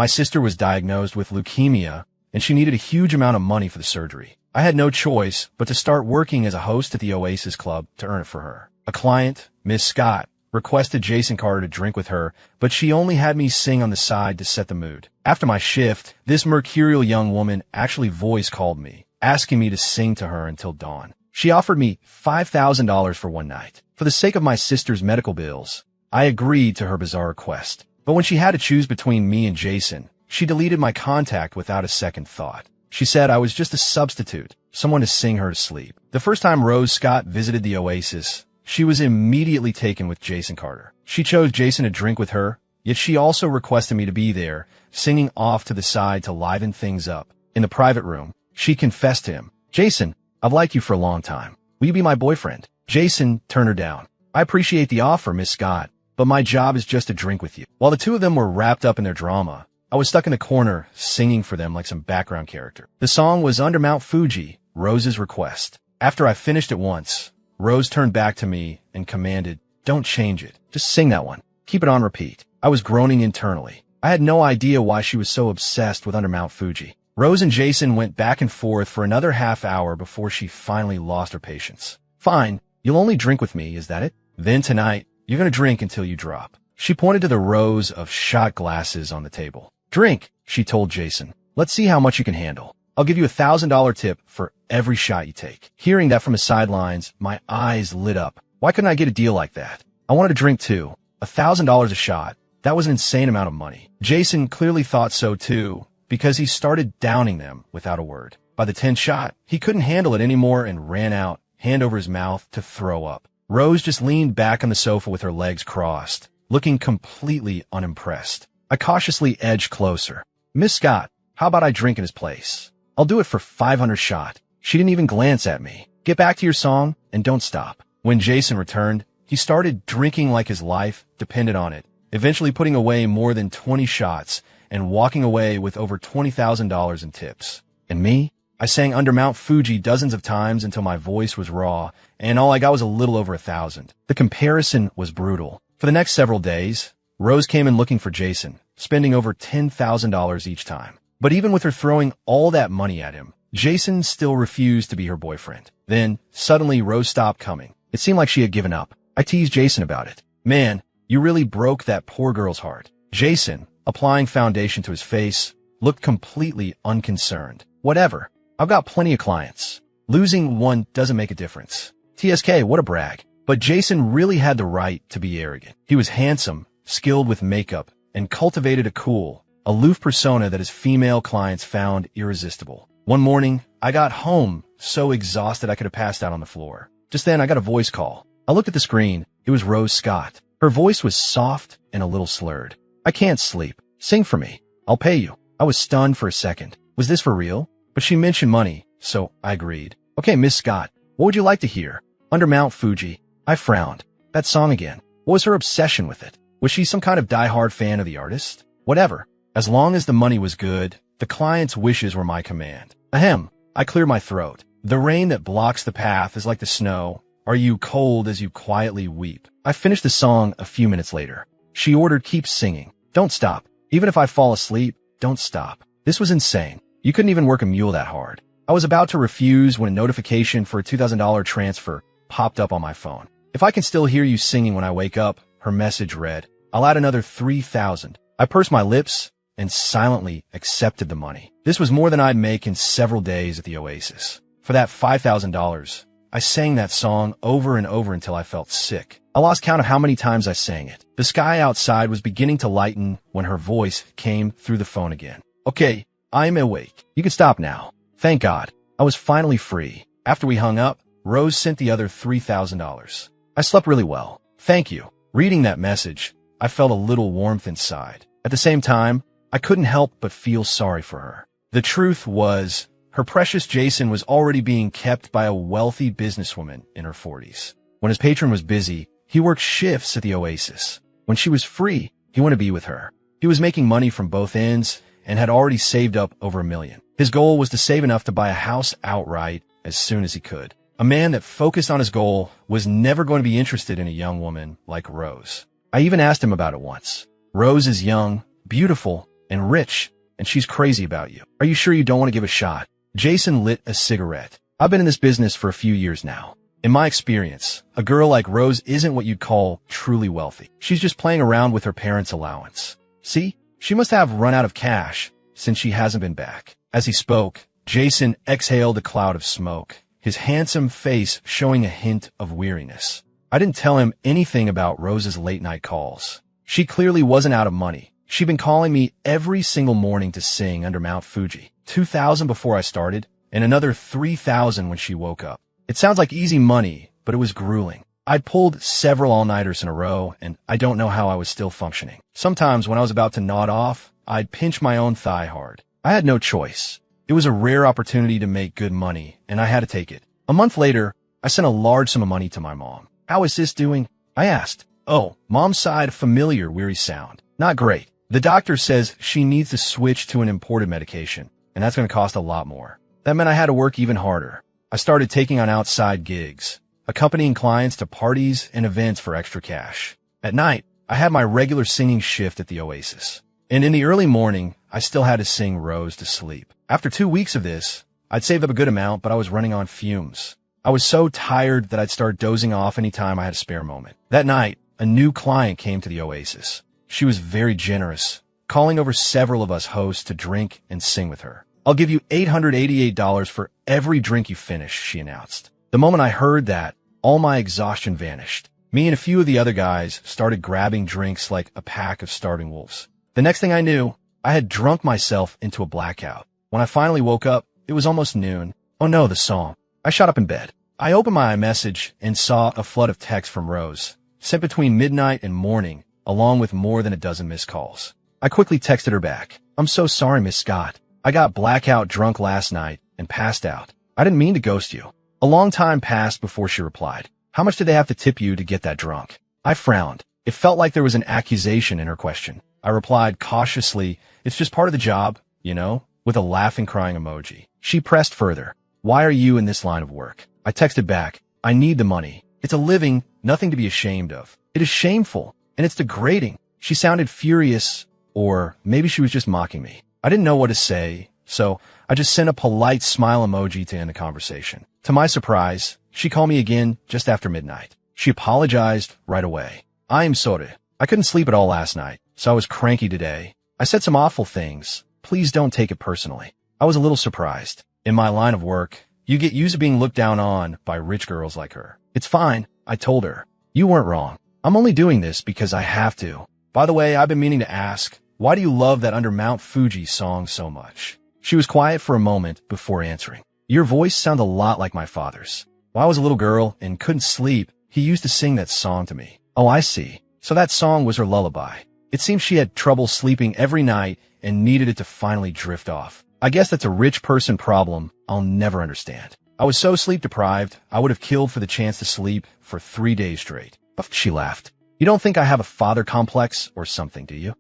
My sister was diagnosed with leukemia, and she needed a huge amount of money for the surgery. I had no choice but to start working as a host at the Oasis Club to earn it for her. A client, Miss Scott, requested Jason Carter to drink with her, but she only had me sing on the side to set the mood. After my shift, this mercurial young woman actually voice called me, asking me to sing to her until dawn. She offered me $5,000 for one night. For the sake of my sister's medical bills, I agreed to her bizarre request. But when she had to choose between me and Jason, she deleted my contact without a second thought. She said I was just a substitute, someone to sing her to sleep. The first time Rose Scott visited the Oasis, she was immediately taken with Jason Carter. She chose Jason to drink with her, yet she also requested me to be there, singing off to the side to liven things up. In the private room, she confessed to him, "Jason, I've liked you for a long time. Will you be my boyfriend?" Jason turned her down. "I appreciate the offer, Miss Scott, but my job is just to drink with you." While the two of them were wrapped up in their drama, I was stuck in the corner, singing for them like some background character. The song was Under Mount Fuji, Rose's request. After I finished it once, Rose turned back to me and commanded, "Don't change it. Just sing that one. Keep it on repeat." I was groaning internally. I had no idea why she was so obsessed with Under Mount Fuji. Rose and Jason went back and forth for another half hour before she finally lost her patience. "Fine, you'll only drink with me, is that it? Then tonight, you're gonna drink until you drop." She pointed to the rows of shot glasses on the table. "Drink," she told Jason. "Let's see how much you can handle. I'll give you $1,000 tip for every shot you take." Hearing that from the sidelines, my eyes lit up. Why couldn't I get a deal like that? I wanted to drink too. $1,000 a shot. That was an insane amount of money. Jason clearly thought so too, because he started downing them without a word. By the 10th shot, he couldn't handle it anymore and ran out, hand over his mouth, to throw up. Rose just leaned back on the sofa with her legs crossed, looking completely unimpressed. I cautiously edged closer. "Miss Scott, how about I drink in his place? I'll do it for 500 shot." She didn't even glance at me. "Get back to your song and don't stop." When Jason returned, he started drinking like his life depended on it, eventually putting away more than 20 shots and walking away with over $20,000 in tips. And me? I sang Under Mount Fuji dozens of times until my voice was raw, and all I got was a little over 1,000. The comparison was brutal. For the next several days, Rose came in looking for Jason, spending over $10,000 each time. But even with her throwing all that money at him, Jason still refused to be her boyfriend. Then, suddenly, Rose stopped coming. It seemed like she had given up. I teased Jason about it. "Man, you really broke that poor girl's heart." Jason, applying foundation to his face, looked completely unconcerned. "Whatever. I've got plenty of clients. Losing one doesn't make a difference." TSK, what a brag. But Jason really had the right to be arrogant. He was handsome, skilled with makeup, and cultivated a cool, aloof persona that his female clients found irresistible. One morning, I got home so exhausted I could have passed out on the floor. Just then, I got a voice call. I looked at the screen. It was Rose Scott. Her voice was soft and a little slurred. "I can't sleep. Sing for me. I'll pay you." I was stunned for a second. Was this for real? But she mentioned money, so I agreed. "Okay, Miss Scott, what would you like to hear?" "Under Mount Fuji." I frowned. That song again. What was her obsession with it? Was she some kind of diehard fan of the artist? Whatever. As long as the money was good, the client's wishes were my command. Ahem. I cleared my throat. "The rain that blocks the path is like the snow. Are you cold as you quietly weep?" I finished the song a few minutes later. She ordered, "Keep singing. Don't stop. Even if I fall asleep, don't stop." This was insane. You couldn't even work a mule that hard. I was about to refuse when a notification for a $2,000 transfer popped up on my phone. "If I can still hear you singing when I wake up," her message read, "I'll add another 3,000. I pursed my lips and silently accepted the money. This was more than I'd make in several days at the Oasis. For that $5,000, I sang that song over and over until I felt sick. I lost count of how many times I sang it. The sky outside was beginning to lighten when her voice came through the phone again. "Okay, I'm awake. You can stop now." Thank God. I was finally free. After we hung up, Rose sent the other $3,000. I slept really well. Thank you. Reading that message, I felt a little warmth inside. At the same time, I couldn't help but feel sorry for her. The truth was, her precious Jason was already being kept by a wealthy businesswoman in her 40s. When his patron was busy, he worked shifts at the Oasis. When she was free, he wanted to be with her. He was making money from both ends and had already saved up over $1 million. His goal was to save enough to buy a house outright as soon as he could. A man that focused on his goal was never going to be interested in a young woman like Rose. I even asked him about it once. Rose is young, beautiful, and rich, and she's crazy about you. Are you sure you don't want to give a shot? Jason lit a cigarette. I've been in this business for a few years now. In my experience, a girl like Rose isn't what you'd call truly wealthy. She's just playing around with her parents' allowance. See, she must have run out of cash since she hasn't been back. As he spoke, Jason exhaled a cloud of smoke, his handsome face showing a hint of weariness. I didn't tell him anything about Rose's late-night calls. She clearly wasn't out of money. She'd been calling me every single morning to sing under Mount Fuji, 2,000 before I started, and another 3,000 when she woke up. It sounds like easy money, but it was grueling. I'd pulled several all-nighters in a row, and I don't know how I was still functioning. Sometimes when I was about to nod off, I'd pinch my own thigh hard. I had no choice. It was a rare opportunity to make good money, and I had to take it. A month later, I sent a large sum of money to my mom. "How is this doing?" I asked. "Oh," Mom sighed a familiar, weary sound. "Not great. The doctor says she needs to switch to an imported medication, and that's going to cost a lot more." That meant I had to work even harder. I started taking on outside gigs, accompanying clients to parties and events for extra cash. At night, I had my regular singing shift at the Oasis. And in the early morning, I still had to sing Rose to sleep. After 2 weeks of this, I'd saved up a good amount, but I was running on fumes. I was so tired that I'd start dozing off anytime I had a spare moment. That night, a new client came to the Oasis. She was very generous, calling over several of us hosts to drink and sing with her. "I'll give you $888 for every drink you finish," she announced. The moment I heard that, all my exhaustion vanished. Me and a few of the other guys started grabbing drinks like a pack of starving wolves. The next thing I knew, I had drunk myself into a blackout. When I finally woke up, it was almost noon. Oh no, the song. I shot up in bed. I opened my iMessage and saw a flood of texts from Rose, sent between midnight and morning, along with more than a dozen missed calls. I quickly texted her back. "I'm so sorry, Miss Scott. I got blackout drunk last night and passed out. I didn't mean to ghost you." A long time passed before she replied. "How much did they have to tip you to get that drunk?" I frowned. It felt like there was an accusation in her question. I replied cautiously, "It's just part of the job, you know," with a laughing crying emoji. She pressed further. "Why are you in this line of work?" I texted back, "I need the money. It's a living, nothing to be ashamed of. It is shameful, and it's degrading." She sounded furious, or maybe she was just mocking me. I didn't know what to say, so I just sent a polite smile emoji to end the conversation. To my surprise, she called me again just after midnight. She apologized right away. "I am sorry. I couldn't sleep at all last night, so I was cranky today. I said some awful things. Please don't take it personally." I was a little surprised. In my line of work, you get used to being looked down on by rich girls like her. "It's fine," I told her. "You weren't wrong. I'm only doing this because I have to. By the way, I've been meaning to ask, why do you love that Under Mount Fuji song so much?" She was quiet for a moment before answering. "Your voice sounds a lot like my father's. When I was a little girl and couldn't sleep, he used to sing that song to me." "Oh, I see. So that song was her lullaby." It seems she had trouble sleeping every night and needed it to finally drift off. I guess that's a rich person problem I'll never understand. I was so sleep deprived, I would have killed for the chance to sleep for 3 days straight. But she laughed. "You don't think I have a father complex or something, do you?"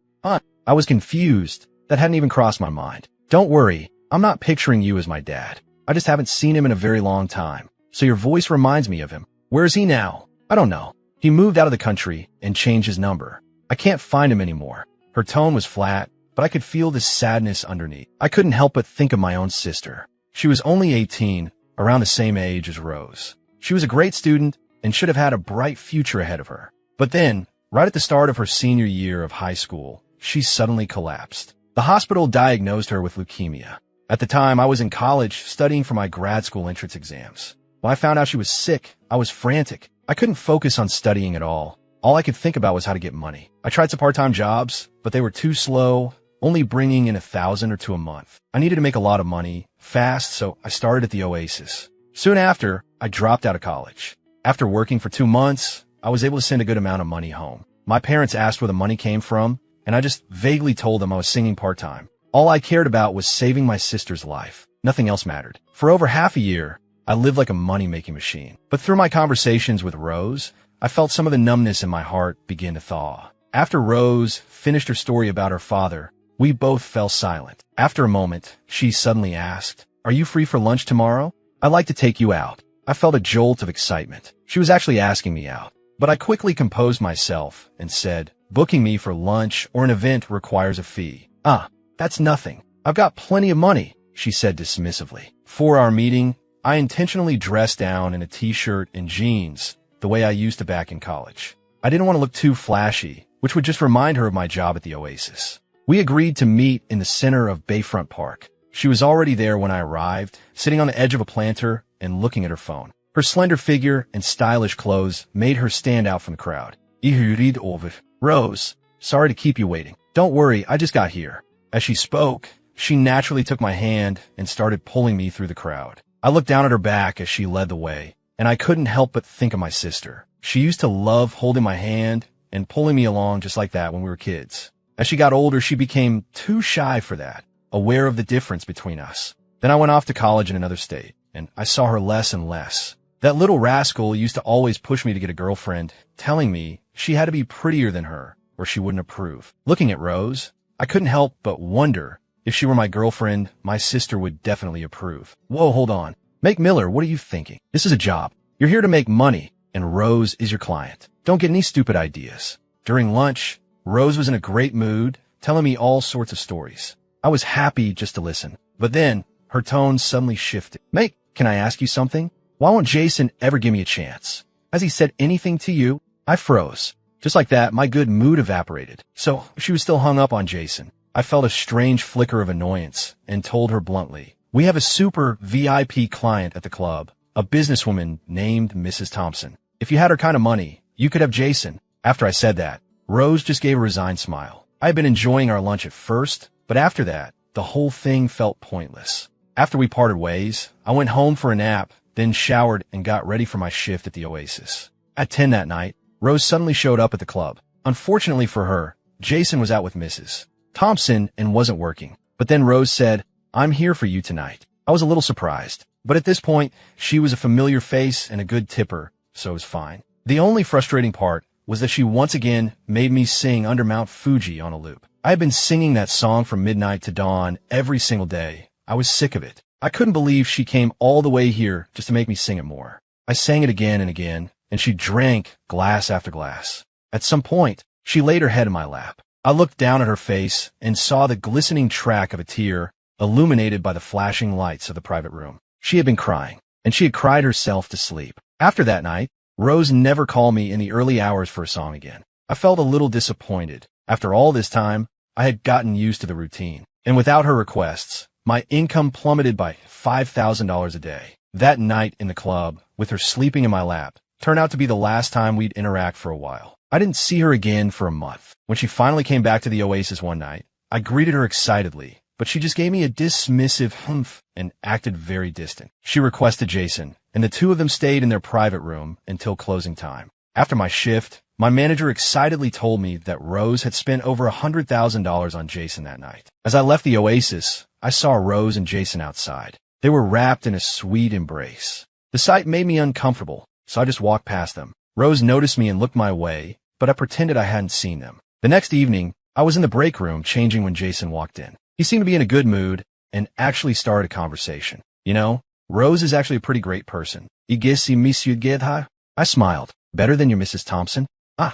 I was confused. That hadn't even crossed my mind. "Don't worry. I'm not picturing you as my dad. I just haven't seen him in a very long time. So your voice reminds me of him. Where is he now?" "I don't know. He moved out of the country and changed his number. I can't find him anymore." Her tone was flat, but I could feel the sadness underneath. I couldn't help but think of my own sister. She was only 18, around the same age as Rose. She was a great student and should have had a bright future ahead of her. But then, right at the start of her senior year of high school, she suddenly collapsed. The hospital diagnosed her with leukemia. At the time, I was in college studying for my grad school entrance exams. When I found out she was sick, I was frantic. I couldn't focus on studying at all. All I could think about was how to get money. I tried some part-time jobs, but they were too slow, only bringing in $1,000 or $2,000 a month. I needed to make a lot of money, fast, so I started at the Oasis. Soon after, I dropped out of college. After working for 2 months, I was able to send a good amount of money home. My parents asked where the money came from, and I just vaguely told them I was singing part-time. All I cared about was saving my sister's life. Nothing else mattered. For over half a year, I lived like a money-making machine. But through my conversations with Rose, I felt some of the numbness in my heart begin to thaw. After Rose finished her story about her father, we both fell silent. After a moment, she suddenly asked, "Are you free for lunch tomorrow? I'd like to take you out." I felt a jolt of excitement. She was actually asking me out. But I quickly composed myself and said, "Booking me for lunch or an event requires a fee." That's nothing. I've got plenty of money, she said dismissively. For our meeting, I intentionally dressed down in a t-shirt and jeans, the way I used to back in college. I didn't want to look too flashy, which would just remind her of my job at the Oasis. We agreed to meet in the center of Bayfront Park. She was already there when I arrived, sitting on the edge of a planter and looking at her phone. Her slender figure and stylish clothes made her stand out from the crowd. Rose, sorry to keep you waiting. Don't worry, I just got here. As she spoke, she naturally took my hand and started pulling me through the crowd. I looked down at her back as she led the way, and I couldn't help but think of my sister. She used to love holding my hand and pulling me along just like that when we were kids. As she got older, she became too shy for that, aware of the difference between us. Then I went off to college in another state, and I saw her less and less. That little rascal used to always push me to get a girlfriend, telling me she had to be prettier than her or she wouldn't approve. Looking at Rose, I couldn't help but wonder if she were my girlfriend, my sister would definitely approve. Whoa, hold on. Meg Miller, what are you thinking? This is a job. You're here to make money, and Rose is your client. Don't get any stupid ideas. During lunch, Rose was in a great mood, telling me all sorts of stories. I was happy just to listen. But then, her tone suddenly shifted. Meg, can I ask you something? Why won't Jason ever give me a chance? Has he said anything to you? I froze. Just like that, my good mood evaporated. So, she was still hung up on Jason. I felt a strange flicker of annoyance and told her bluntly, we have a super VIP client at the club, a businesswoman named Mrs. Thompson. If you had her kind of money, you could have Jason. After I said that, Rose just gave a resigned smile. I had been enjoying our lunch at first, but after that, the whole thing felt pointless. After we parted ways, I went home for a nap, then showered and got ready for my shift at the Oasis. At 10 that night, Rose suddenly showed up at the club. Unfortunately for her, Jason was out with Mrs. Thompson and wasn't working. But then Rose said, I'm here for you tonight. I was a little surprised, but at this point, she was a familiar face and a good tipper, so it was fine. The only frustrating part was that she once again made me sing Under Mount Fuji on a loop. I had been singing that song from midnight to dawn every single day. I was sick of it. I couldn't believe she came all the way here just to make me sing it more. I sang it again and again, and she drank glass after glass. At some point, she laid her head in my lap. I looked down at her face and saw the glistening track of a tear illuminated by the flashing lights of the private room. She had been crying, and she had cried herself to sleep. After that night, Rose never called me in the early hours for a song again. I felt a little disappointed. After all this time, I had gotten used to the routine, and without her requests, my income plummeted by $5,000 a day. That night in the club, with her sleeping in my lap, turned out to be the last time we'd interact for a while. I didn't see her again for a month. When she finally came back to the Oasis one night, I greeted her excitedly, but she just gave me a dismissive humph and acted very distant. She requested Jason, and the two of them stayed in their private room until closing time. After my shift, my manager excitedly told me that Rose had spent over $100,000 on Jason that night. As I left the Oasis, I saw Rose and Jason outside. They were wrapped in a sweet embrace. The sight made me uncomfortable, so I just walked past them. Rose noticed me and looked my way, but I pretended I hadn't seen them. The next evening, I was in the break room changing when Jason walked in. He seemed to be in a good mood and actually started a conversation. You know, Rose is actually a pretty great person. I smiled. Better than your Mrs. Thompson?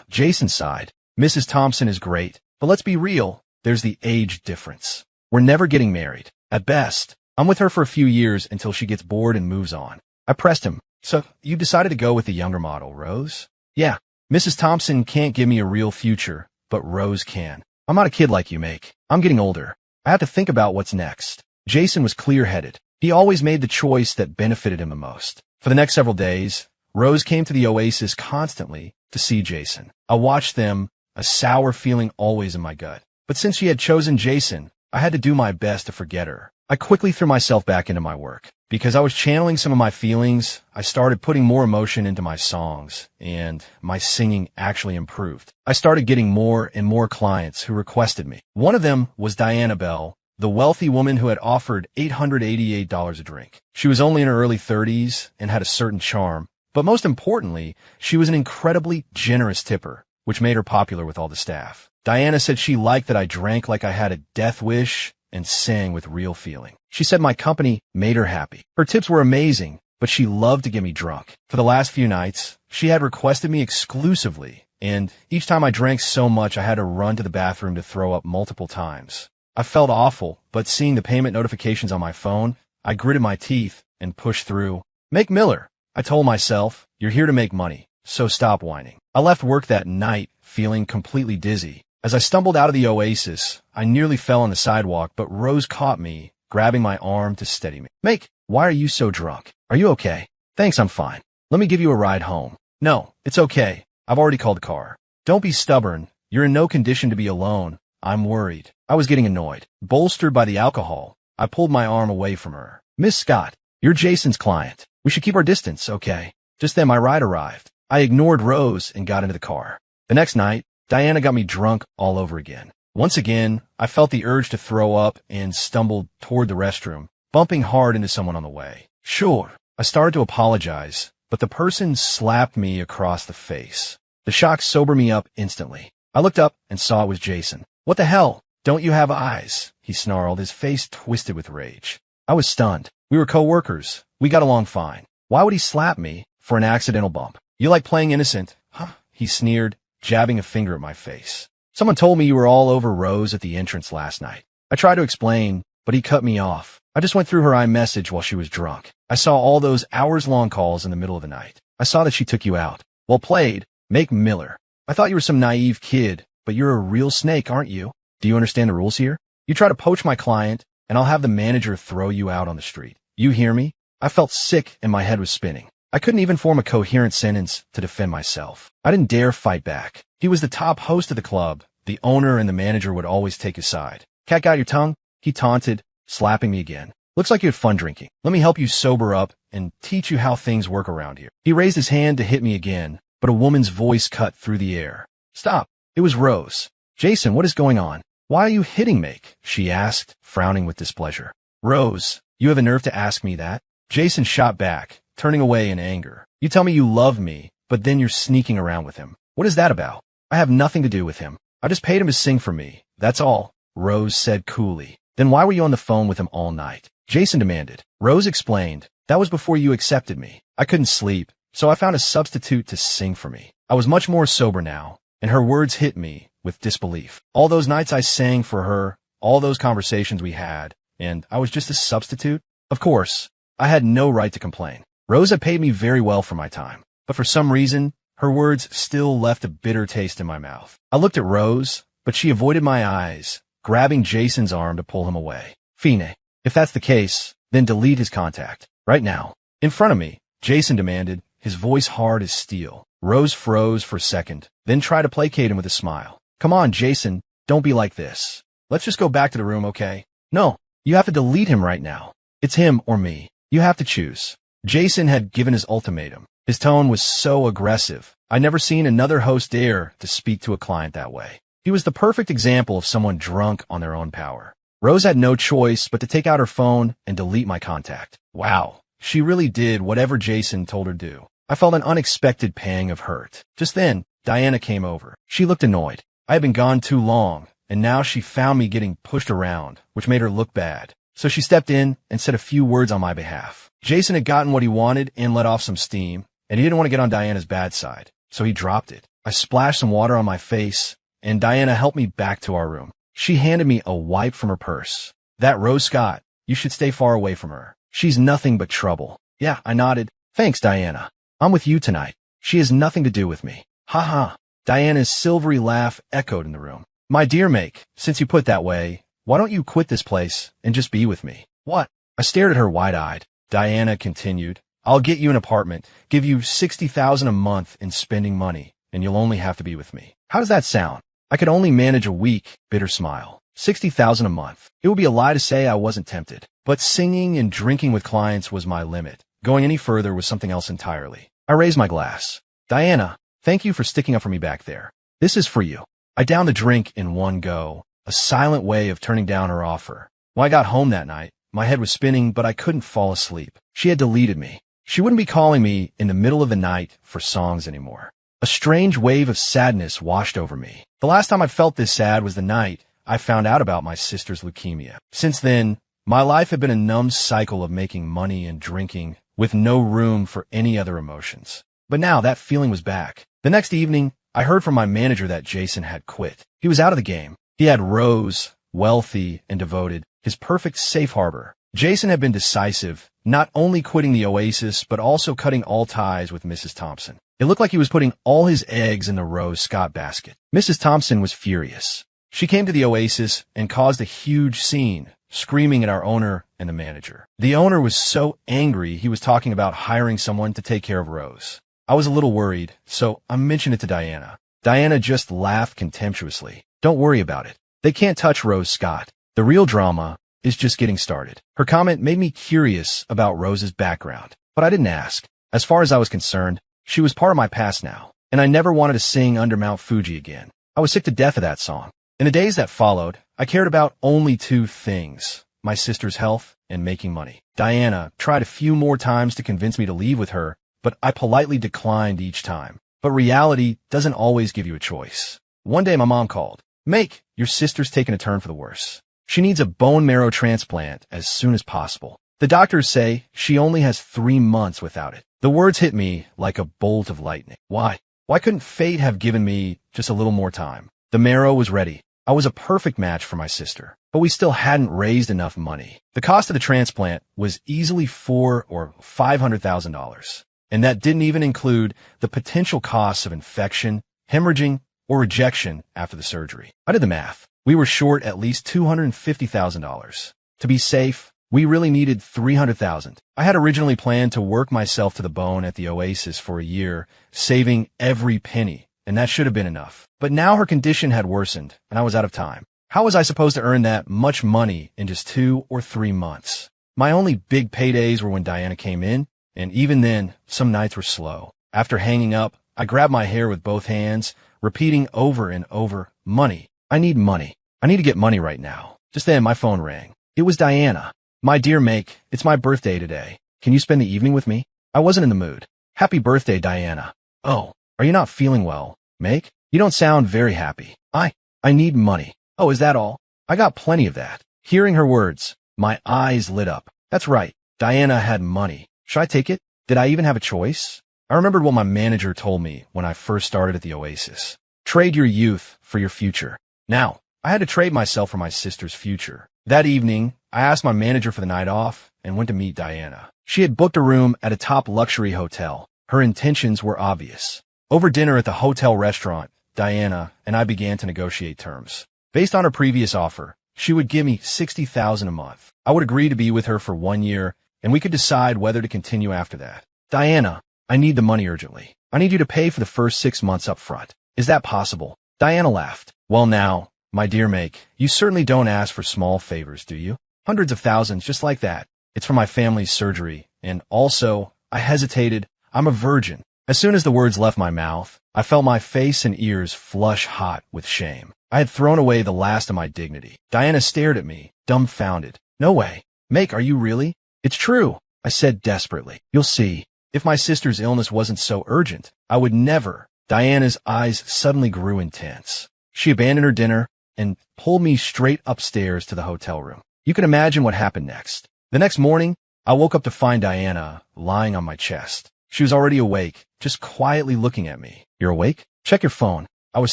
Jason sighed. Mrs. Thompson is great, but let's be real, there's the age difference. We're never getting married. At best, I'm with her for a few years until she gets bored and moves on. I pressed him. So, you decided to go with the younger model, Rose? Yeah, Mrs. Thompson can't give me a real future, but Rose can. I'm not a kid like you make. I'm getting older. I have to think about what's next. Jason was clear-headed. He always made the choice that benefited him the most. For the next several days, Rose came to the Oasis constantly to see Jason. I watched them, a sour feeling always in my gut. But since she had chosen Jason, I had to do my best to forget her. I quickly threw myself back into my work. Because I was channeling some of my feelings, I started putting more emotion into my songs, and my singing actually improved. I started getting more and more clients who requested me. One of them was Diana Bell, the wealthy woman who had offered $888 a drink. She was only in her early 30s and had a certain charm, but most importantly, she was an incredibly generous tipper, which made her popular with all the staff. Diana said she liked that I drank like I had a death wish and sang with real feeling. She said my company made her happy. Her tips were amazing, but she loved to get me drunk. For the last few nights, she had requested me exclusively, and each time I drank so much I had to run to the bathroom to throw up multiple times. I felt awful, but seeing the payment notifications on my phone, I gritted my teeth and pushed through. Make Miller. I told myself, you're here to make money, so stop whining. I left work that night feeling completely dizzy. As I stumbled out of the Oasis, I nearly fell on the sidewalk, but Rose caught me, grabbing my arm to steady me. Make, why are you so drunk? Are you okay? Thanks, I'm fine. Let me give you a ride home. No, it's okay. I've already called the car. Don't be stubborn. You're in no condition to be alone. I'm worried. I was getting annoyed. Bolstered by the alcohol, I pulled my arm away from her. Miss Scott, you're Jason's client. We should keep our distance, okay? Just then my ride arrived. I ignored Rose and got into the car. The next night, Diana got me drunk all over again. Once again, I felt the urge to throw up and stumbled toward the restroom, bumping hard into someone on the way. Sure, I started to apologize, but the person slapped me across the face. The shock sobered me up instantly. I looked up and saw it was Jason. What the hell? Don't you have eyes? He snarled, his face twisted with rage. I was stunned. We were co-workers. We got along fine. Why would he slap me for an accidental bump? You like playing innocent, huh? He sneered, jabbing a finger at my face. Someone told me you were all over Rose at the entrance last night. I tried to explain, but he cut me off. I just went through her iMessage while she was drunk. I saw all those hours-long calls in the middle of the night. I saw that she took you out. Well played, Make Miller. I thought you were some naive kid, but you're a real snake, aren't you? Do you understand the rules here? You try to poach my client, and I'll have the manager throw you out on the street. You hear me? I felt sick and my head was spinning. I couldn't even form a coherent sentence to defend myself. I didn't dare fight back. He was the top host of the club. The owner and the manager would always take his side. Cat got your tongue? He taunted, slapping me again. Looks like you had fun drinking. Let me help you sober up and teach you how things work around here. He raised his hand to hit me again, but a woman's voice cut through the air. Stop. It was Rose. Jason, what is going on? Why are you hitting Make? She asked, frowning with displeasure. Rose, you have a nerve to ask me that? Jason shot back, turning away in anger. You tell me you love me, but then you're sneaking around with him. What is that about? I have nothing to do with him. I just paid him to sing for me. That's all, Rose said coolly. Then why were you on the phone with him all night? Jason demanded. Rose explained. That was before you accepted me. I couldn't sleep, so I found a substitute to sing for me. I was much more sober now, and her words hit me with disbelief. All those nights I sang for her, all those conversations we had, and I was just a substitute? Of course, I had no right to complain. Rose had paid me very well for my time, but for some reason, her words still left a bitter taste in my mouth. I looked at Rose, but she avoided my eyes, grabbing Jason's arm to pull him away. Fine, if that's the case, then delete his contact. Right now. In front of me, Jason demanded, his voice hard as steel. Rose froze for a second, then tried to placate him with a smile. Come on, Jason, don't be like this. Let's just go back to the room, okay? No, you have to delete him right now. It's him or me. You have to choose. Jason had given his ultimatum. His tone was so aggressive. I'd never seen another host dare to speak to a client that way. He was the perfect example of someone drunk on their own power. Rose had no choice but to take out her phone and delete my contact. Wow, she really did whatever Jason told her to do. I felt an unexpected pang of hurt. Just then, Diana came over. She looked annoyed. I had been gone too long, and now she found me getting pushed around, which made her look bad. So she stepped in and said a few words on my behalf. Jason had gotten what he wanted and let off some steam, and he didn't want to get on Diana's bad side, so he dropped it. I splashed some water on my face, and Diana helped me back to our room. She handed me a wipe from her purse. That Rose Scott, you should stay far away from her. She's nothing but trouble. Yeah, I nodded. Thanks, Diana. I'm with you tonight. She has nothing to do with me. Ha ha. Diana's silvery laugh echoed in the room. My dear Make, since you put it that way, why don't you quit this place and just be with me? What? I stared at her wide-eyed. Diana continued. I'll get you an apartment, give you $60,000 a month in spending money, and you'll only have to be with me. How does that sound? I could only manage a week, bitter smile. $60,000 a month. It would be a lie to say I wasn't tempted. But singing and drinking with clients was my limit. Going any further was something else entirely. I raised my glass. Diana, thank you for sticking up for me back there. This is for you. I downed the drink in one go, a silent way of turning down her offer. When I got home that night, my head was spinning, but I couldn't fall asleep. She had deleted me. She wouldn't be calling me in the middle of the night for songs anymore. A strange wave of sadness washed over me. The last time I felt this sad was the night I found out about my sister's leukemia. Since then, my life had been a numb cycle of making money and drinking with no room for any other emotions. But now that feeling was back. The next evening, I heard from my manager that Jason had quit. He was out of the game. He had Rose, wealthy, and devoted, his perfect safe harbor. Jason had been decisive, not only quitting the Oasis, but also cutting all ties with Mrs. Thompson. It looked like he was putting all his eggs in the Rose Scott basket. Mrs. Thompson was furious. She came to the Oasis and caused a huge scene, screaming at our owner and the manager. The owner was so angry he was talking about hiring someone to take care of Rose. I was a little worried, so I mentioned it to Diana. Diana just laughed contemptuously. Don't worry about it. They can't touch Rose Scott. The real drama is just getting started. Her comment made me curious about Rose's background, but I didn't ask. As far as I was concerned, she was part of my past now, and I never wanted to sing Under Mount Fuji again. I was sick to death of that song. In the days that followed, I cared about only two things: my sister's health and making money. Diana tried a few more times to convince me to leave with her, but I politely declined each time. But reality doesn't always give you a choice. One day my mom called. "Make, your sister's taking a turn for the worse. She needs a bone marrow transplant as soon as possible. The doctors say she only has 3 months without it." The words hit me like a bolt of lightning. Why? Why couldn't fate have given me just a little more time? The marrow was ready. I was a perfect match for my sister, but we still hadn't raised enough money. The cost of the transplant was easily $400,000 or $500,000, and that didn't even include the potential costs of infection, hemorrhaging, or rejection after the surgery. I did the math. We were short at least $250,000. To be safe, we really needed $300,000. I had originally planned to work myself to the bone at the Oasis for a year, saving every penny, and that should have been enough. But now her condition had worsened, and I was out of time. How was I supposed to earn that much money in just 2 or 3 months? My only big paydays were when Diana came in, and even then, some nights were slow. After hanging up, I grabbed my hair with both hands, repeating over and over, "Money. I need money. I need to get money right now." Just then, my phone rang. It was Diana. "My dear Make, it's my birthday today. Can you spend the evening with me?" I wasn't in the mood. "Happy birthday, Diana." "Oh, are you not feeling well, Make? You don't sound very happy." I need money." "Oh, is that all?" "I got plenty of that." Hearing her words, my eyes lit up. That's right. Diana had money. Should I take it? Did I even have a choice? I remembered what my manager told me when I first started at the Oasis. Trade your youth for your future. Now, I had to trade myself for my sister's future. That evening, I asked my manager for the night off and went to meet Diana. She had booked a room at a top luxury hotel. Her intentions were obvious. Over dinner at the hotel restaurant, Diana and I began to negotiate terms. Based on her previous offer, she would give me $60,000 a month. I would agree to be with her for 1 year, and we could decide whether to continue after that. "Diana, I need the money urgently. I need you to pay for the first 6 months up front. Is that possible?" Diana laughed. "Well now, my dear Make, you certainly don't ask for small favors, do you? Hundreds of thousands just like that. It's for my family's surgery, and also," I hesitated, "I'm a virgin." As soon as the words left my mouth, I felt my face and ears flush hot with shame. I had thrown away the last of my dignity. Diana stared at me, dumbfounded. "No way. Make, are you really?" "It's true," I said desperately. "You'll see. If my sister's illness wasn't so urgent, I would never." Diana's eyes suddenly grew intense. She abandoned her dinner and pulled me straight upstairs to the hotel room. You can imagine what happened next. The next morning, I woke up to find Diana lying on my chest. She was already awake, just quietly looking at me. "You're awake? Check your phone." I was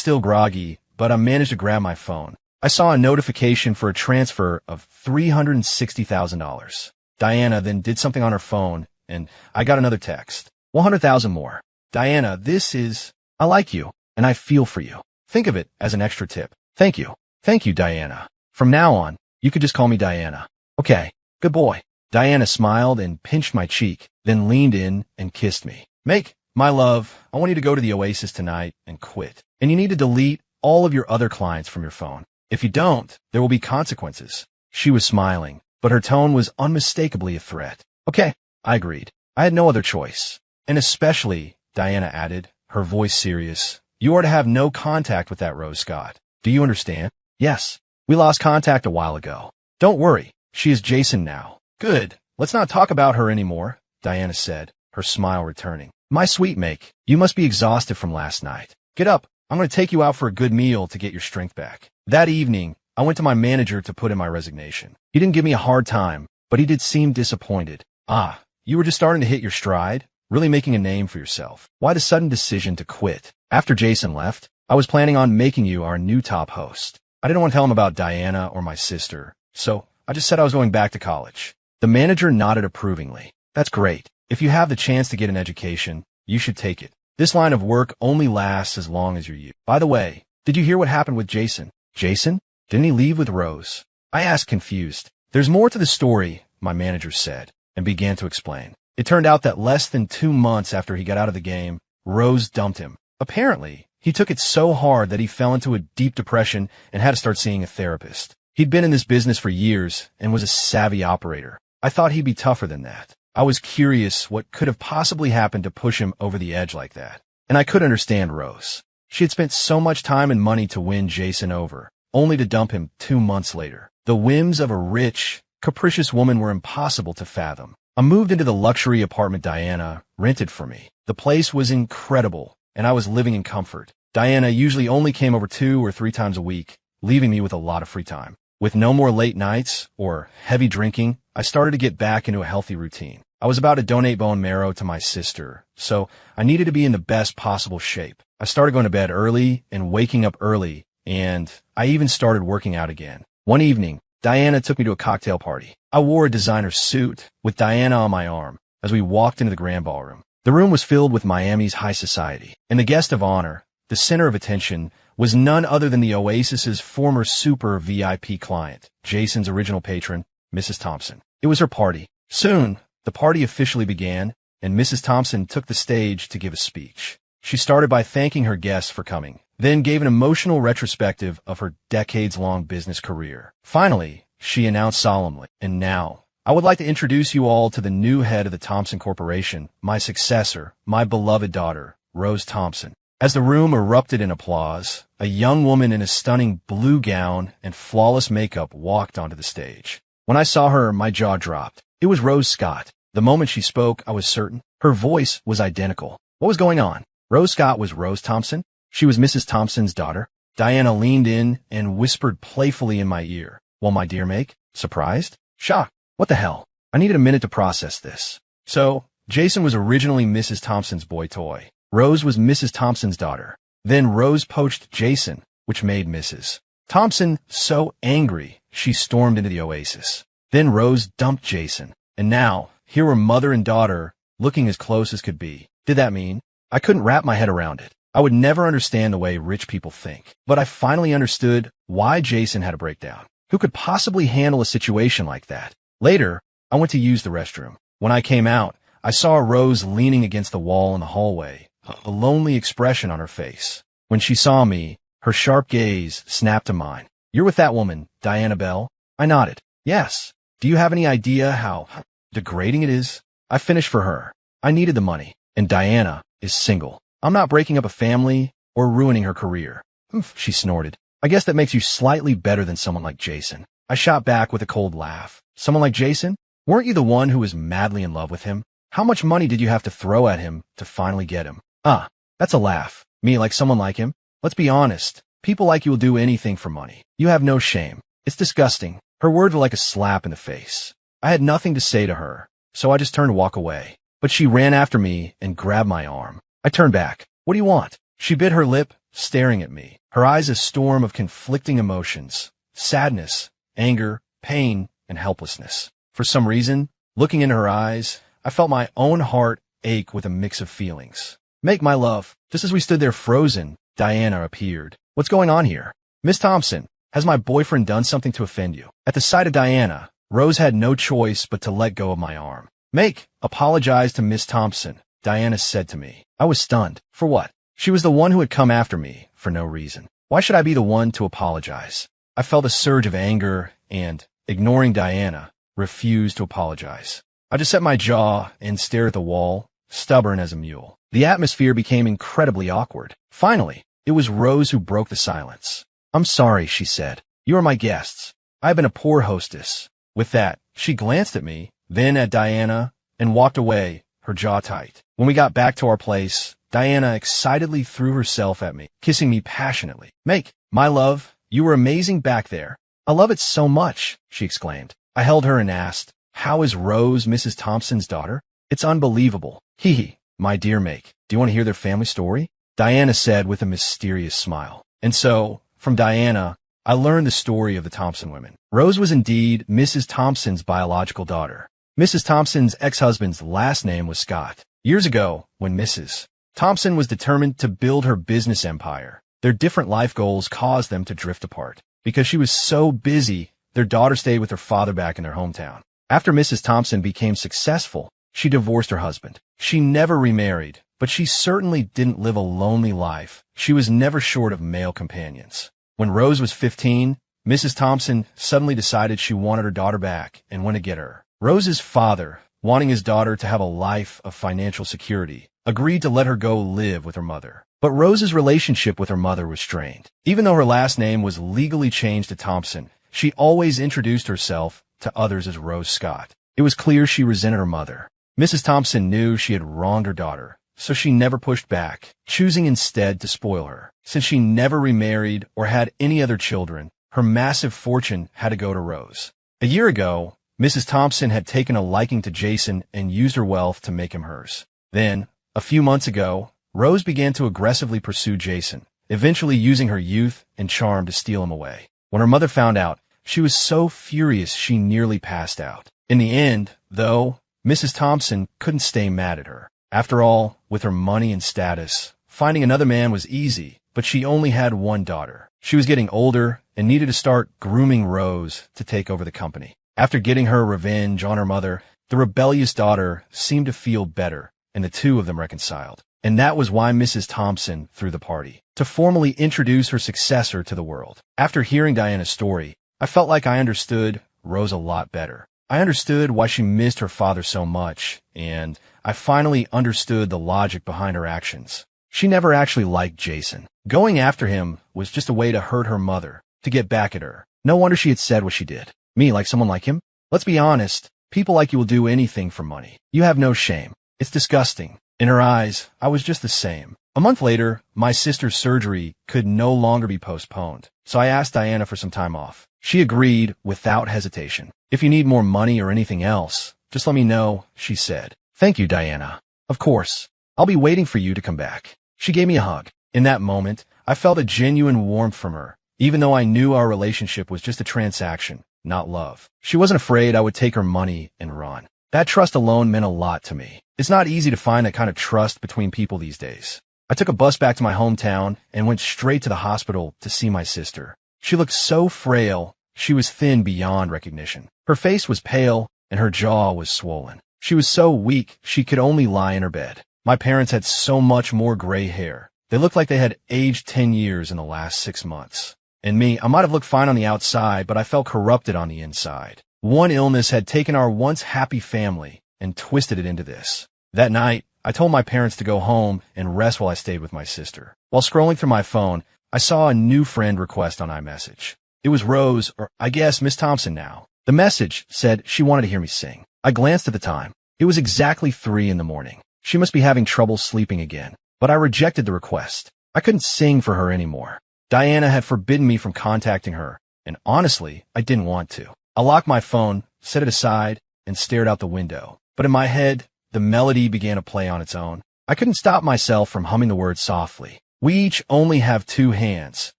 still groggy, but I managed to grab my phone. I saw a notification for a transfer of $360,000. Diana then did something on her phone, and I got another text. 100,000 more. "Diana, this is... I like you, and I feel for you. Think of it as an extra tip. Thank you. Thank you, Diana. From now on, you could just call me Diana." "Okay, good boy." Diana smiled and pinched my cheek, then leaned in and kissed me. "Make, my love, I want you to go to the Oasis tonight and quit. And you need to delete all of your other clients from your phone. If you don't, there will be consequences." She was smiling, but her tone was unmistakably a threat. "Okay," I agreed. I had no other choice. "And especially," Diana added, her voice serious, "you are to have no contact with that Rose Scott. Do you understand?" "Yes. We lost contact a while ago." "Don't worry. She is Jason now." "Good. Let's not talk about her anymore," Diana said, her smile returning. "My sweet Make, you must be exhausted from last night. Get up. I'm going to take you out for a good meal to get your strength back." That evening, I went to my manager to put in my resignation. He didn't give me a hard time, but he did seem disappointed. "Ah, you were just starting to hit your stride, really making a name for yourself. Why the sudden decision to quit? After Jason left, I was planning on making you our new top host." I didn't want to tell him about Diana or my sister, so I just said I was going back to college. The manager nodded approvingly. That's great. If you have the chance to get an education, you should take it. This line of work only lasts as long as you're you. By the way, did you hear what happened with Jason? Jason? Didn't he leave with Rose? I asked, confused. There's more to the story, my manager said, and began to explain. It turned out that less than 2 months after he got out of the game, Rose dumped him. Apparently, he took it so hard that he fell into a deep depression and had to start seeing a therapist. He'd been in this business for years and was a savvy operator. I thought he'd be tougher than that. I was curious what could have possibly happened to push him over the edge like that. And I could understand Rose. She had spent so much time and money to win Jason over, only to dump him 2 months later. The whims of a rich, capricious woman were impossible to fathom. I moved into the luxury apartment Diana rented for me. The place was incredible, and I was living in comfort. Diana usually only came over 2 or 3 times a week, leaving me with a lot of free time. With no more late nights or heavy drinking, I started to get back into a healthy routine. I was about to donate bone marrow to my sister, so I needed to be in the best possible shape. I started going to bed early and waking up early, and I even started working out again. One evening, Diana took me to a cocktail party. I wore a designer suit with Diana on my arm as we walked into the grand ballroom. The room was filled with Miami's high society, and the guest of honor, the center of attention, was none other than the Oasis's former super VIP client, Jason's original patron, Mrs. Thompson. It was her party. Soon, the party officially began, and Mrs. Thompson took the stage to give a speech. She started by thanking her guests for coming, then gave an emotional retrospective of her decades-long business career. Finally, she announced solemnly, "And now, I would like to introduce you all to the new head of the Thompson Corporation, my successor, my beloved daughter, Rose Thompson." As the room erupted in applause, a young woman in a stunning blue gown and flawless makeup walked onto the stage. When I saw her, my jaw dropped. It was Rose Scott. The moment she spoke, I was certain. Her voice was identical. What was going on? Rose Scott was Rose Thompson. She was Mrs. Thompson's daughter. Diana leaned in and whispered playfully in my ear. "Well, my dear Make?" Surprised? Shocked? What the hell? I needed a minute to process this. So, Jason was originally Mrs. Thompson's boy toy. Rose was Mrs. Thompson's daughter. Then Rose poached Jason, which made Mrs. Thompson so angry, she stormed into the Oasis. Then Rose dumped Jason. And now, here were mother and daughter, looking as close as could be. Did that mean? I couldn't wrap my head around it. I would never understand the way rich people think. But I finally understood why Jason had a breakdown. Who could possibly handle a situation like that? Later, I went to use the restroom. When I came out, I saw Rose leaning against the wall in the hallway, a lonely expression on her face. When she saw me, her sharp gaze snapped to mine. "You're with that woman, Diana Bell?" I nodded. "Yes. Do you have any idea how degrading it is? I finished for her. I needed the money. And Diana is single. I'm not breaking up a family or ruining her career." "Oof," she snorted. "I guess that makes you slightly better than someone like Jason." I shot back with a cold laugh. "Someone like Jason? Weren't you the one who was madly in love with him? How much money did you have to throw at him to finally get him?" "Ah, that's a laugh. Me like someone like him? Let's be honest. People like you will do anything for money. You have no shame. It's disgusting." Her words were like a slap in the face. I had nothing to say to her, so I just turned to walk away. But she ran after me and grabbed my arm. I turned back. "What do you want?" She bit her lip, staring at me, her eyes a storm of conflicting emotions: sadness, anger, pain, and helplessness. For some reason, looking into her eyes, I felt my own heart ache with a mix of feelings. "Make my love." Just as we stood there frozen, Diana appeared. "What's going on here?" "Miss Thompson, has my boyfriend done something to offend you?" At the sight of Diana, Rose had no choice but to let go of my arm. "Make, apologize to Miss Thompson," Diana said to me. I was stunned. For what? She was the one who had come after me for no reason. Why should I be the one to apologize? I felt a surge of anger and, ignoring Diana, refused to apologize. I just set my jaw and stared at the wall, stubborn as a mule. The atmosphere became incredibly awkward. Finally, it was Rose who broke the silence. "I'm sorry," she said. "You are my guests. I've been a poor hostess." With that, she glanced at me, then at Diana, and walked away, her jaw tight. When we got back to our place, Diana excitedly threw herself at me, kissing me passionately. "Make, my love, you were amazing back there. I love it so much," she exclaimed. I held her and asked, "How is Rose Mrs. Thompson's daughter?" "It's unbelievable." "Hee hee, my dear Make, do you want to hear their family story?" Diana said with a mysterious smile. And so, from Diana, I learned the story of the Thompson women. Rose was indeed Mrs. Thompson's biological daughter. Mrs. Thompson's ex-husband's last name was Scott. Years ago, when Mrs. Thompson was determined to build her business empire, their different life goals caused them to drift apart. Because she was so busy, their daughter stayed with her father back in their hometown. After Mrs. Thompson became successful, she divorced her husband. She never remarried, but she certainly didn't live a lonely life. She was never short of male companions. When Rose was 15, Mrs. Thompson suddenly decided she wanted her daughter back and went to get her. Rose's father, wanting his daughter to have a life of financial security, agreed to let her go live with her mother. But Rose's relationship with her mother was strained. Even though her last name was legally changed to Thompson, she always introduced herself to others as Rose Scott. It was clear she resented her mother. Mrs. Thompson knew she had wronged her daughter, so she never pushed back, choosing instead to spoil her. Since she never remarried or had any other children, her massive fortune had to go to Rose. A year ago, Mrs. Thompson had taken a liking to Jason and used her wealth to make him hers. Then, a few months ago, Rose began to aggressively pursue Jason, eventually using her youth and charm to steal him away. When her mother found out, she was so furious she nearly passed out. In the end, though, Mrs. Thompson couldn't stay mad at her. After all, with her money and status, finding another man was easy, but she only had one daughter. She was getting older and needed to start grooming Rose to take over the company. After getting her revenge on her mother, the rebellious daughter seemed to feel better, and the two of them reconciled. And that was why Mrs. Thompson threw the party, to formally introduce her successor to the world. After hearing Diana's story, I felt like I understood Rose a lot better. I understood why she missed her father so much, and I finally understood the logic behind her actions. She never actually liked Jason. Going after him was just a way to hurt her mother, to get back at her. No wonder she had said what she did. Me, like someone like him? Let's be honest, people like you will do anything for money. You have no shame. It's disgusting. In her eyes, I was just the same. A month later, my sister's surgery could no longer be postponed, so I asked Diana for some time off. She agreed without hesitation. If you need more money or anything else, just let me know, she said. Thank you, Diana. Of course. I'll be waiting for you to come back. She gave me a hug. In that moment, I felt a genuine warmth from her, even though I knew our relationship was just a transaction, not love. She wasn't afraid I would take her money and run. That trust alone meant a lot to me. It's not easy to find that kind of trust between people these days. I took a bus back to my hometown and went straight to the hospital to see my sister. She looked so frail, she was thin beyond recognition. Her face was pale and her jaw was swollen. She was so weak she could only lie in her bed. My parents had so much more gray hair. They looked like they had aged 10 years in the last 6 months. And me, I might have looked fine on the outside, but I felt corrupted on the inside. One illness had taken our once happy family and twisted it into this. That night, I told my parents to go home and rest while I stayed with my sister. While scrolling through my phone, I saw a new friend request on iMessage. It was Rose, or I guess Miss Thompson now. The message said she wanted to hear me sing. I glanced at the time. It was exactly 3 in the morning. She must be having trouble sleeping again, but I rejected the request. I couldn't sing for her anymore. Diana had forbidden me from contacting her, and honestly, I didn't want to. I locked my phone, set it aside, and stared out the window. But in my head, the melody began to play on its own. I couldn't stop myself from humming the words softly. We each only have 2 hands.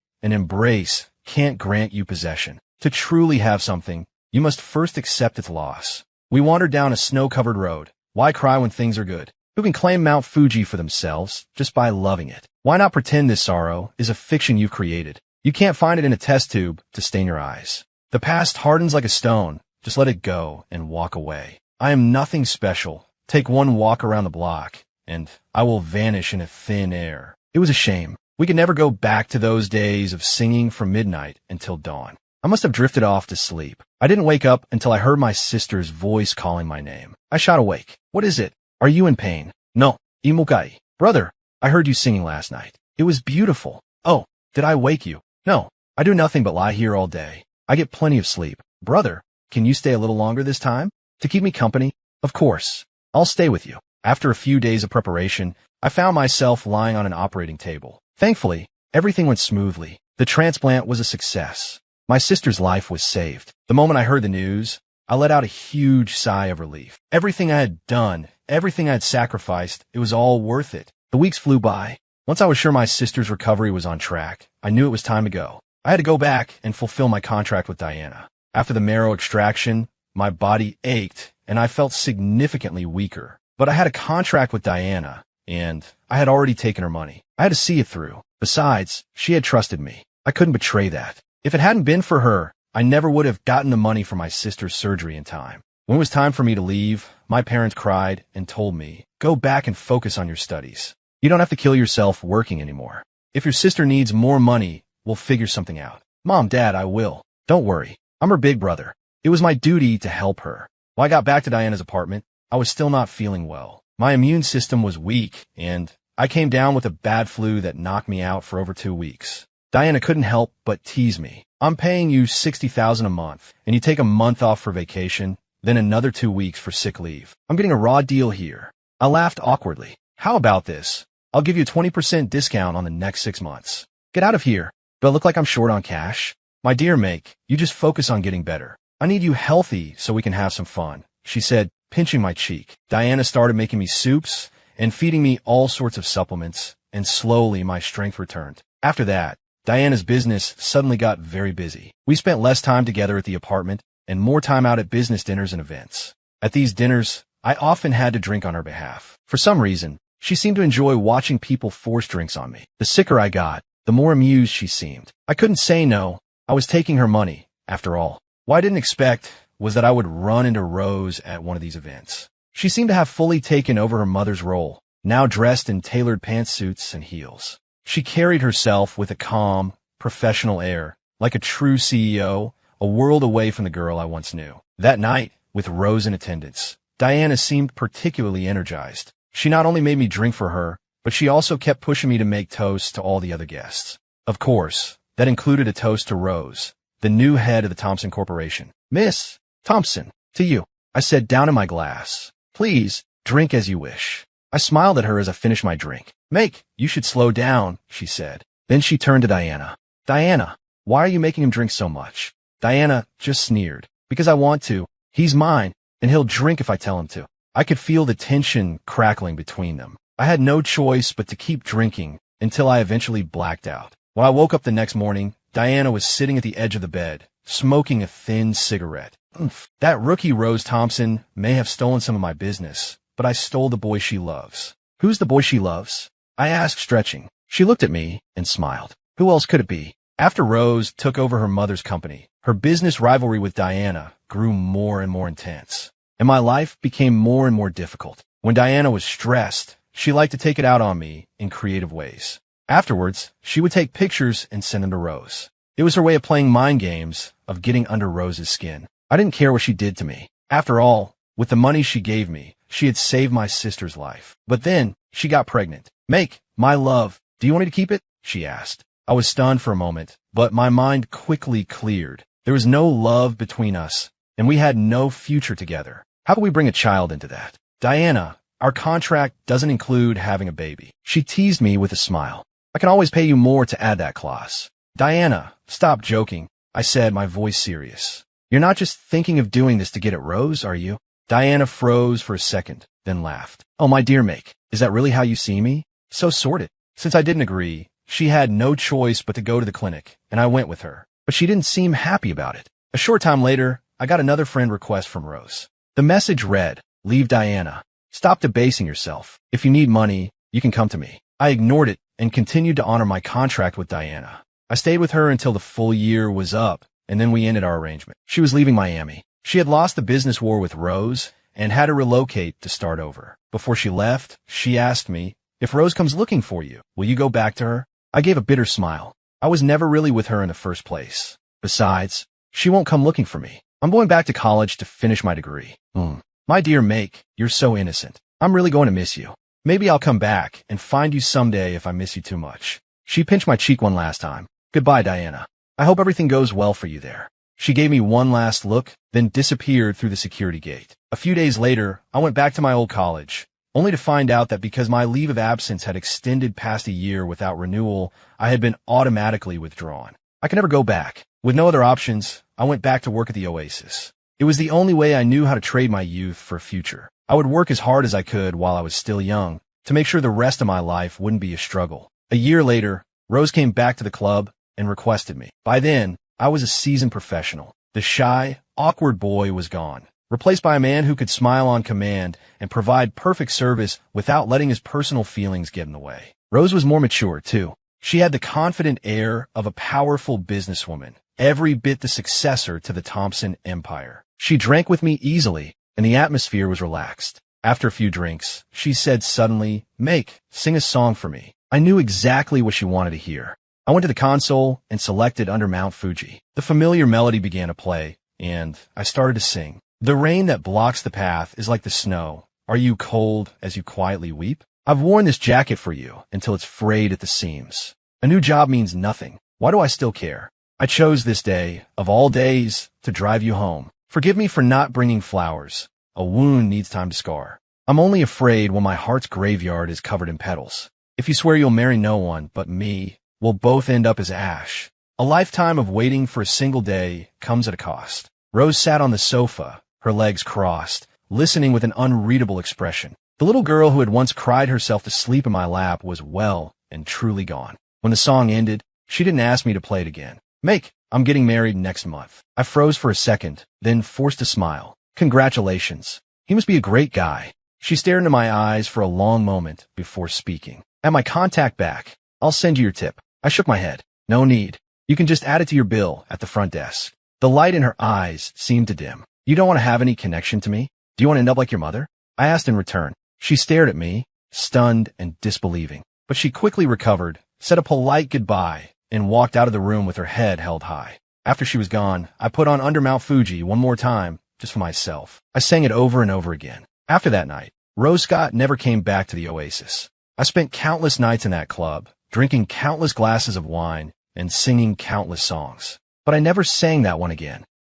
An embrace can't grant you possession. To truly have something, you must first accept its loss. We wandered down a snow-covered road. Why cry when things are good? Who can claim Mount Fuji for themselves just by loving it? Why not pretend this sorrow is a fiction you've created? You can't find it in a test tube to stain your eyes. The past hardens like a stone. Just let it go and walk away. I am nothing special. Take one walk around the block, and I will vanish in a thin air. It was a shame. We could never go back to those days of singing from midnight until dawn. I must have drifted off to sleep. I didn't wake up until I heard my sister's voice calling my name. I shot awake. What is it? Are you in pain? No. Imukai. Brother, I heard you singing last night. It was beautiful. Oh, did I wake you? No. I do nothing but lie here all day. I get plenty of sleep. Brother, can you stay a little longer this time? To keep me company? Of course. I'll stay with you. After a few days of preparation, I found myself lying on an operating table. Thankfully, everything went smoothly. The transplant was a success. My sister's life was saved. The moment I heard the news, I let out a huge sigh of relief. Everything I had done, everything I had sacrificed, it was all worth it. The weeks flew by. Once I was sure my sister's recovery was on track, I knew it was time to go. I had to go back and fulfill my contract with Diana. After the marrow extraction, my body ached and I felt significantly weaker. But I had a contract with Diana, and I had already taken her money. I had to see it through. Besides, she had trusted me. I couldn't betray that. If it hadn't been for her, I never would have gotten the money for my sister's surgery in time. When it was time for me to leave, my parents cried and told me, "Go back and focus on your studies. You don't have to kill yourself working anymore. If your sister needs more money, we'll figure something out." "Mom, Dad, I will. Don't worry. I'm her big brother. It was my duty to help her." When I got back to Diana's apartment, I was still not feeling well. My immune system was weak, and I came down with a bad flu that knocked me out for over 2 weeks. Diana couldn't help but tease me. "I'm paying you $60,000 a month, and you take a month off for vacation, then another 2 weeks for sick leave. I'm getting a raw deal here." I laughed awkwardly. "How about this? I'll give you a 20% discount on the next 6 months. Get out of here. Do I look like I'm short on cash?" "My dear Make, you just focus on getting better. I need you healthy so we can have some fun," she said, pinching my cheek. Diana started making me soups and feeding me all sorts of supplements, and slowly my strength returned. After that, Diana's business suddenly got very busy. We spent less time together at the apartment and more time out at business dinners and events. At these dinners, I often had to drink on her behalf. For some reason, she seemed to enjoy watching people force drinks on me. The sicker I got, the more amused she seemed. I couldn't say no. I was taking her money, after all. What I didn't expect was that I would run into Rose at one of these events. She seemed to have fully taken over her mother's role, now dressed in tailored pantsuits and heels. She carried herself with a calm, professional air, like a true CEO, a world away from the girl I once knew. That night, with Rose in attendance, Diana seemed particularly energized. She not only made me drink for her, but she also kept pushing me to make toasts to all the other guests. Of course, that included a toast to Rose, the new head of the Thompson Corporation. "Miss Thompson, to you," I said down in my glass. "Please, drink as you wish." I smiled at her as I finished my drink. "Make, you should slow down," she said. Then she turned to Diana. "Diana, why are you making him drink so much?" Diana just sneered. "Because I want to. He's mine, and he'll drink if I tell him to." I could feel the tension crackling between them. I had no choice but to keep drinking until I eventually blacked out. When I woke up the next morning, Diana was sitting at the edge of the bed, smoking a thin cigarette. That rookie Rose Thompson may have stolen some of my business, but I stole the boy she loves." "Who's the boy she loves?" I asked, stretching. She looked at me and smiled. "Who else could it be?" After Rose took over her mother's company, her business rivalry with Diana grew more and more intense, and my life became more and more difficult. When Diana was stressed, she liked to take it out on me in creative ways. Afterwards, she would take pictures and send them to Rose. It was her way of playing mind games, of getting under Rose's skin. I didn't care what she did to me. After all, with the money she gave me, she had saved my sister's life. But then, she got pregnant. "Make, my love, do you want me to keep it?" she asked. I was stunned for a moment, but my mind quickly cleared. There was no love between us, and we had no future together. How could we bring a child into that? "Diana, our contract doesn't include having a baby." She teased me with a smile. "I can always pay you more to add that clause." "Diana, stop joking," I said, my voice serious. "You're not just thinking of doing this to get at Rose, are you?" Diana froze for a second, then laughed. "Oh, my dear Make, is that really how you see me? So sordid." Since I didn't agree, she had no choice but to go to the clinic, and I went with her. But she didn't seem happy about it. A short time later, I got another friend request from Rose. The message read, "Leave Diana. Stop debasing yourself. If you need money, you can come to me." I ignored it and continued to honor my contract with Diana. I stayed with her until the full year was up, and then we ended our arrangement. She was leaving Miami. She had lost the business war with Rose and had to relocate to start over. Before she left, she asked me, "If Rose comes looking for you, will you go back to her?" I gave a bitter smile. I was never really with her in the first place. Besides, she won't come looking for me. I'm going back to college to finish my degree. My dear Make, you're so innocent. I'm really going to miss you. Maybe I'll come back and find you someday if I miss you too much. She pinched my cheek one last time. "Goodbye, Diana. I hope everything goes well for you there." She gave me one last look, then disappeared through the security gate. A few days later, I went back to my old college, only to find out that because my leave of absence had extended past a year without renewal, I had been automatically withdrawn. I could never go back. With no other options, I went back to work at the Oasis. It was the only way I knew how to trade my youth for a future. I would work as hard as I could while I was still young, to make sure the rest of my life wouldn't be a struggle. A year later, Rose came back to the club, and requested me. By then, I was a seasoned professional. The shy, awkward boy was gone, replaced by a man who could smile on command and provide perfect service without letting his personal feelings get in the way. Rose was more mature, too. She had the confident air of a powerful businesswoman, every bit the successor to the Thompson Empire. She drank with me easily, and the atmosphere was relaxed. After a few drinks, she said suddenly, sing a song for me. I knew exactly what she wanted to hear. I went to the console and selected Under Mount Fuji. The familiar melody began to play, and I started to sing. The rain that blocks the path is like the snow. Are you cold as you quietly weep? I've worn this jacket for you until it's frayed at the seams. A new job means nothing. Why do I still care? I chose this day, of all days, to drive you home. Forgive me for not bringing flowers. A wound needs time to scar. I'm only afraid when my heart's graveyard is covered in petals. If you swear you'll marry no one but me, we'll both end up as ash. A lifetime of waiting for a single day comes at a cost. Rose sat on the sofa, her legs crossed, listening with an unreadable expression. The little girl who had once cried herself to sleep in my lap was well and truly gone. When the song ended, she didn't ask me to play it again. I'm getting married next month. I froze for a second, then forced a smile. Congratulations. He must be a great guy. She stared into my eyes for a long moment before speaking. At my contact back, I'll send you your tip. I shook my head. No need. You can just add it to your bill at the front desk. The light in her eyes seemed to dim. You don't want to have any connection to me? Do you want to end up like your mother? I asked in return. She stared at me, stunned and disbelieving. But she quickly recovered, said a polite goodbye, and walked out of the room with her head held high. After she was gone, I put on Under Mount Fuji one more time, just for myself. I sang it over and over again. After that night, Rose Scott never came back to the Oasis. I spent countless nights in that club, drinking countless glasses of wine and singing countless songs. But I never sang that one again.